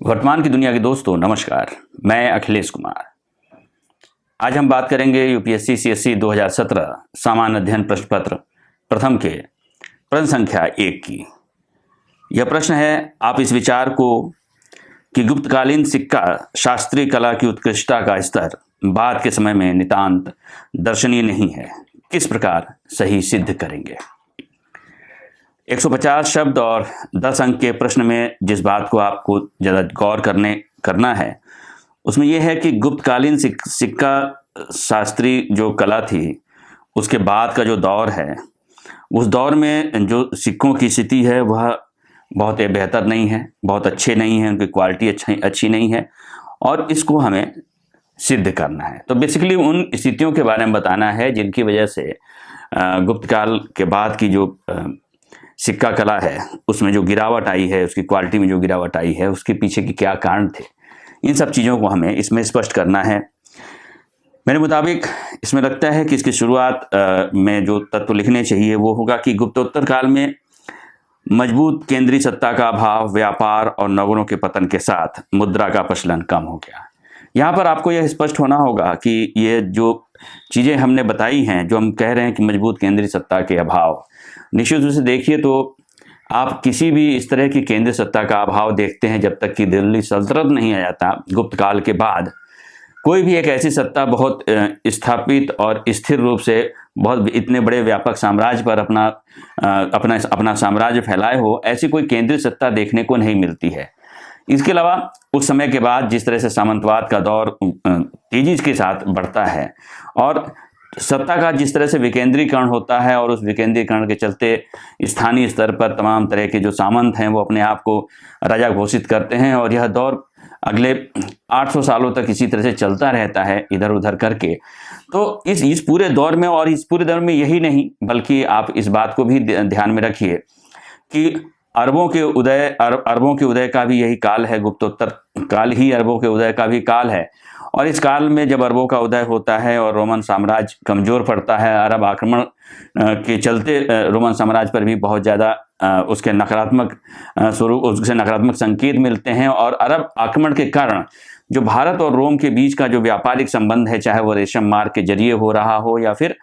वर्तमान की दुनिया के दोस्तों नमस्कार, मैं अखिलेश कुमार। आज हम बात करेंगे यूपीएससी सीएससी 2017 सामान्य अध्ययन प्रश्न पत्र प्रथम के प्रश्न संख्या 1 की। यह प्रश्न है, आप इस विचार को कि गुप्तकालीन सिक्का शास्त्रीय कला की उत्कृष्टता का स्तर बाद के समय में नितांत दर्शनीय नहीं है, किस प्रकार सही सिद्ध करेंगे। 150 शब्द और 10 अंक के प्रश्न में जिस बात को आपको ज़्यादा गौर करना है उसमें यह है कि गुप्तकालीन सिक्का शास्त्रीय जो कला थी उसके बाद का जो दौर है, उस दौर में जो सिक्कों की स्थिति है वह बहुत बेहतर नहीं है, बहुत अच्छे नहीं हैं, उनकी क्वालिटी अच्छी नहीं है और इसको हमें सिद्ध करना है। तो बेसिकली उन स्थितियों के बारे में बताना है जिनकी वजह से गुप्तकाल के बाद की जो सिक्का कला है उसमें जो गिरावट आई है, उसकी क्वालिटी में जो गिरावट आई है, उसके पीछे के क्या कारण थे। इन सब चीज़ों को हमें इसमें स्पष्ट करना है। मेरे मुताबिक इसमें लगता है कि इसकी शुरुआत में जो तत्व लिखने चाहिए वो होगा कि गुप्तोत्तर काल में मजबूत केंद्रीय सत्ता का अभाव, व्यापार और नगरों के पतन के साथ मुद्रा का प्रचलन कम हो गया। यहाँ पर आपको यह स्पष्ट होना होगा कि ये जो चीज़ें हमने बताई हैं, जो हम कह रहे हैं कि मजबूत केंद्रीय सत्ता के अभाव, निश्चित रूप से देखिए तो आप किसी भी इस तरह की केंद्रीय सत्ता का अभाव देखते हैं जब तक कि दिल्ली सल्तनत नहीं आ जाता। गुप्त काल के बाद कोई भी एक ऐसी सत्ता बहुत स्थापित और स्थिर रूप से बहुत इतने बड़े व्यापक साम्राज्य पर अपना साम्राज्य फैलाए हो, ऐसी कोई केंद्रीय सत्ता देखने को नहीं मिलती है। इसके अलावा उस समय के बाद जिस तरह से सामंतवाद का दौर तेजी के साथ बढ़ता है और सत्ता का जिस तरह से विकेंद्रीकरण होता है और उस विकेंद्रीकरण के चलते स्थानीय स्तर पर तमाम तरह के जो सामंत हैं वो अपने आप को राजा घोषित करते हैं और यह दौर अगले 800 सालों तक इसी तरह से चलता रहता है इधर उधर करके। तो इस पूरे दौर में, और इस पूरे दौर में यही नहीं बल्कि आप इस बात को भी ध्यान में रखिए कि अरबों के उदय का भी यही काल है। गुप्तोत्तर काल ही अरबों के उदय का भी काल है और इस काल में जब अरबों का उदय होता है और रोमन साम्राज्य कमज़ोर पड़ता है, अरब आक्रमण के चलते रोमन साम्राज्य पर भी बहुत ज़्यादा उसके नकारात्मक स्वरूप, उससे नकारात्मक संकेत मिलते हैं और अरब आक्रमण के कारण जो भारत और रोम के बीच का जो व्यापारिक संबंध है, चाहे वो रेशम मार्ग के जरिए हो रहा हो या फिर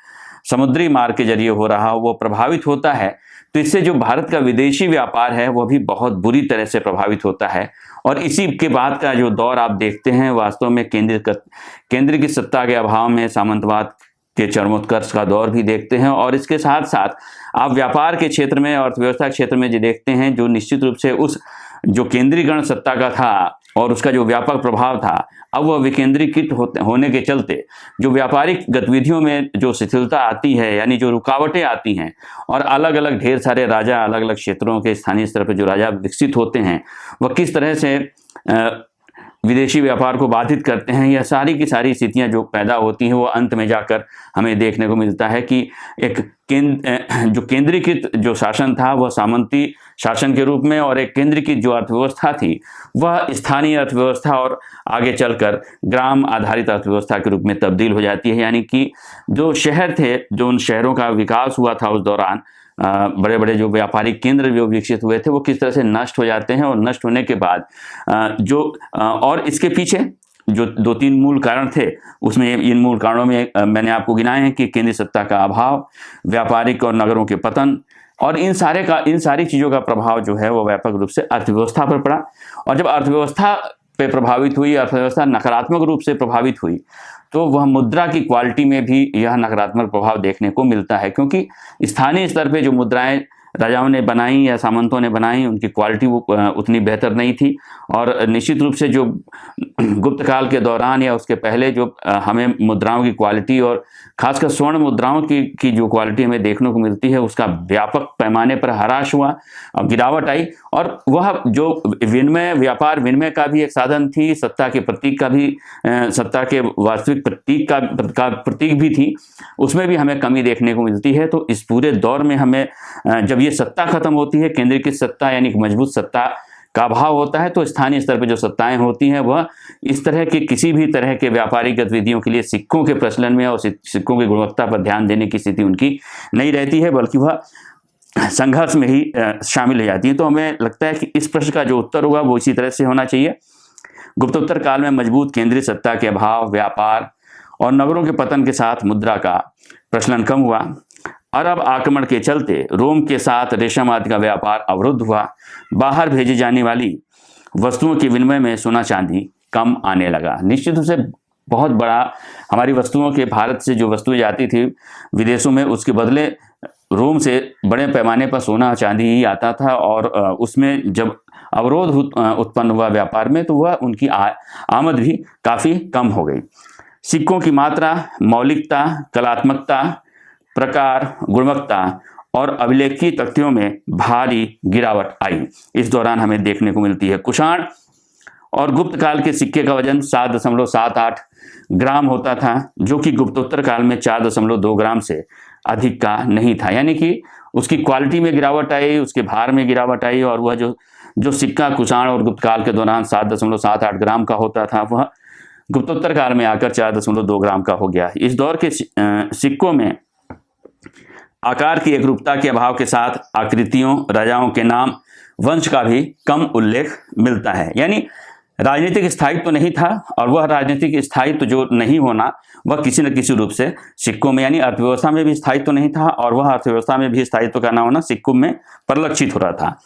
समुद्री मार्ग के जरिए हो रहा हो, वो प्रभावित होता है। तो इससे जो भारत का विदेशी व्यापार है वह भी बहुत बुरी तरह से प्रभावित होता है और इसी के बाद का जो दौर आप देखते हैं वास्तव में केंद्र की सत्ता के अभाव में सामंतवाद के चरमोत्कर्ष का दौर भी देखते हैं। और इसके साथ साथ आप व्यापार के क्षेत्र में, अर्थव्यवस्था के क्षेत्र में जो देखते हैं, जो निश्चित रूप से उस जो केंद्रीकरण सत्ता का था और उसका जो व्यापक प्रभाव था, अब वह विकेंद्रीकृत होने के चलते जो व्यापारिक गतिविधियों में जो शिथिलता आती है, यानी जो रुकावटें आती हैं और अलग अलग ढेर सारे राजा अलग अलग क्षेत्रों के स्थानीय स्तर पर जो राजा विकसित होते हैं वह किस तरह से विदेशी व्यापार को बाधित करते हैं, यह सारी की सारी स्थितियां जो पैदा होती हैं वो अंत में जाकर हमें देखने को मिलता है कि एक जो केंद्रीकृत जो शासन था वह सामंती शासन के रूप में और एक केंद्रीकृत जो अर्थव्यवस्था थी वह स्थानीय अर्थव्यवस्था और आगे चलकर ग्राम आधारित अर्थव्यवस्था के रूप में तब्दील हो जाती है। यानी कि जो शहर थे, जो उन शहरों का विकास हुआ था उस दौरान, बड़े बड़े जो व्यापारिक केंद्र जो विकसित हुए थे वो किस तरह से नष्ट हो जाते हैं और नष्ट होने के बाद और इसके पीछे जो 2-3 मूल कारण थे, उसमें इन मूल कारणों में मैंने आपको गिनाए हैं कि केंद्रीय सत्ता का अभाव, व्यापारिक और नगरों के पतन और इन सारी चीज़ों का प्रभाव जो है वो व्यापक रूप से अर्थव्यवस्था पर पड़ा। और जब अर्थव्यवस्था पे प्रभावित हुई, अर्थव्यवस्था नकारात्मक रूप से प्रभावित हुई, तो वह मुद्रा की क्वालिटी में भी यह नकारात्मक प्रभाव देखने को मिलता है, क्योंकि स्थानीय स्तर पे जो मुद्राएं राजाओं ने बनाई या सामंतों ने बनाई उनकी क्वालिटी वो उतनी बेहतर नहीं थी। और निश्चित रूप से जो गुप्त काल के दौरान या उसके पहले जो हमें मुद्राओं की क्वालिटी और खासकर स्वर्ण मुद्राओं की जो क्वालिटी हमें देखने को मिलती है उसका व्यापक पैमाने पर ह्रास हुआ और गिरावट आई। और वह जो व्यापार विनिमय का भी एक साधन थी, सत्ता के प्रतीक का भी, सत्ता के वास्तविक प्रतीक का प्रतीक भी थी, उसमें भी हमें कमी देखने को मिलती है। तो इस पूरे दौर में हमें जब ये सत्ता खत्म होती है, केंद्रीकृत सत्ता यानी कि मजबूत सत्ता का अभाव होता है, तो स्थानीय स्तर पर जो सत्ताएं होती हैं वह इस तरह के किसी भी तरह के व्यापारिक गतिविधियों के लिए सिक्कों के प्रचलन में और सिक्कों की गुणवत्ता पर ध्यान देने की स्थिति उनकी नहीं रहती है, बल्कि वह संघर्ष में ही शामिल हो जाती है। तो हमें लगता है कि इस प्रश्न का जो उत्तर होगा वो इसी तरह से होना चाहिए गुप्तोत्तर काल में मजबूत केंद्रीय सत्ता के अभाव, व्यापार और नगरों के पतन के साथ मुद्रा का प्रचलन कम हुआ। अरब आक्रमण के चलते रोम के साथ रेशम आदि का व्यापार अवरुद्ध हुआ। बाहर भेजी जाने वाली वस्तुओं के विनिमय में सोना चांदी कम आने लगा। निश्चित रूप से बहुत बड़ा हमारी वस्तुओं के, भारत से जो वस्तुएं जाती थी विदेशों में, उसके बदले रोम से बड़े पैमाने पर सोना चांदी ही आता था। और उसमें जब अवरोध उत्पन्न हुआ व्यापार में, तो वह उनकी आमद भी काफ़ी कम हो गई। सिक्कों की मात्रा, मौलिकता, कलात्मकता, प्रकार, गुणवत्ता और अभिलेखीय तथ्यों में भारी गिरावट आई इस दौरान हमें देखने को मिलती है। कुषाण और गुप्त काल के सिक्के का वजन 7.78 ग्राम होता था, जो कि गुप्तोत्तर काल में 4.2 ग्राम से अधिक का नहीं था। यानी कि उसकी क्वालिटी में गिरावट आई, उसके भार में गिरावट आई, और वह जो सिक्का कुषाण और गुप्त काल के दौरान 7.78 ग्राम का होता था, वह गुप्तोत्तर काल में आकर 4.2 ग्राम का हो गया। इस दौर के सिक्कों में आकार की एकरूपता के अभाव के साथ आकृतियों, राजाओं के नाम, वंश का भी कम उल्लेख मिलता है। यानी राजनीतिक स्थायित्व नहीं था, और वह राजनीतिक स्थायित्व जो नहीं होना, वह किसी न किसी रूप से सिक्कों में, यानी अर्थव्यवस्था में भी स्थायित्व नहीं था, और वह अर्थव्यवस्था में भी स्थायित्व का न होना सिक्कों में परिलक्षित हो रहा था।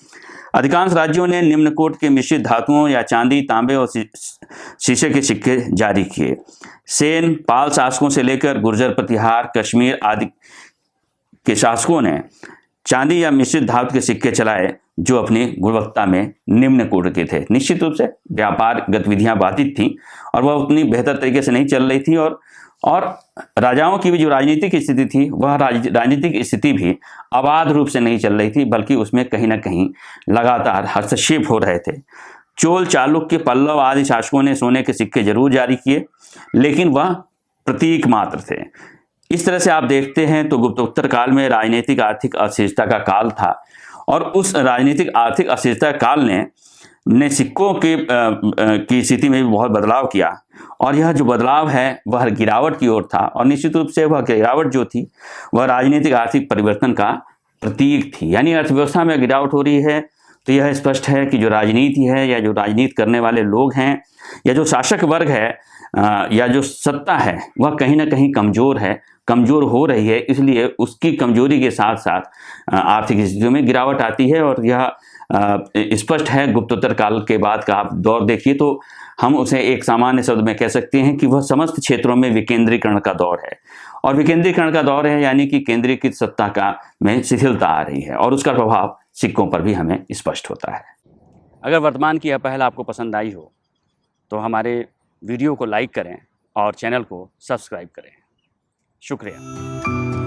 अधिकांश राज्यों ने निम्न कोट के मिश्रित धातुओं या चांदी, तांबे और शीशे के सिक्के जारी किए। सेन, पाल शासकों से लेकर गुर्जर, प्रतिहार, कश्मीर आदि के शासकों ने चांदी या मिश्रित धातु के सिक्के चलाए, जो अपनी गुणवत्ता में निम्न कोटि के थे। निश्चित रूप से व्यापार गतिविधियां बाधित थीं, और वह उतनी बेहतर तरीके से नहीं चल रही थी, और राजाओं की भी जो राजनीतिक स्थिति थी, वह राजनीतिक स्थिति भी अबाध रूप से नहीं चल रही थी, बल्कि उसमें कहीं ना कहीं लगातार हस्तक्षेप हो रहे थे। चोल, चालुक्य, पल्लव आदि शासकों ने सोने के सिक्के जरूर जारी किए, लेकिन वह प्रतीक मात्र थे। इस तरह से आप देखते हैं तो गुप्तोत्तर काल में राजनीतिक आर्थिक अस्थिरता का काल था, और उस राजनीतिक आर्थिक अस्थिरता काल ने सिक्कों की स्थिति में भी बहुत बदलाव किया, और यह जो बदलाव है वह गिरावट की ओर था। और निश्चित रूप से वह गिरावट जो थी, वह राजनीतिक आर्थिक परिवर्तन का प्रतीक थी। यानी अर्थव्यवस्था में गिरावट हो रही है, तो यह स्पष्ट है कि जो राजनीति है, या जो राजनीति करने वाले लोग हैं, या जो शासक वर्ग है, या जो सत्ता है, वह कहीं ना कहीं कमज़ोर हो रही है। इसलिए उसकी कमजोरी के साथ साथ आर्थिक स्थितियों में गिरावट आती है, और यह स्पष्ट है। गुप्तोत्तर काल के बाद का आप दौर देखिए तो हम उसे एक सामान्य शब्द में कह सकते हैं कि वह समस्त क्षेत्रों में विकेंद्रीकरण का दौर है। और विकेंद्रीकरण का दौर है, यानी कि केंद्रीकृत सत्ता में शिथिलता आ रही है, और उसका प्रभाव सिक्कों पर भी हमें स्पष्ट होता है। अगर वर्तमान की यह पहल आपको पसंद आई हो तो हमारे वीडियो को लाइक करें और चैनल को सब्सक्राइब करें। शुक्रिया।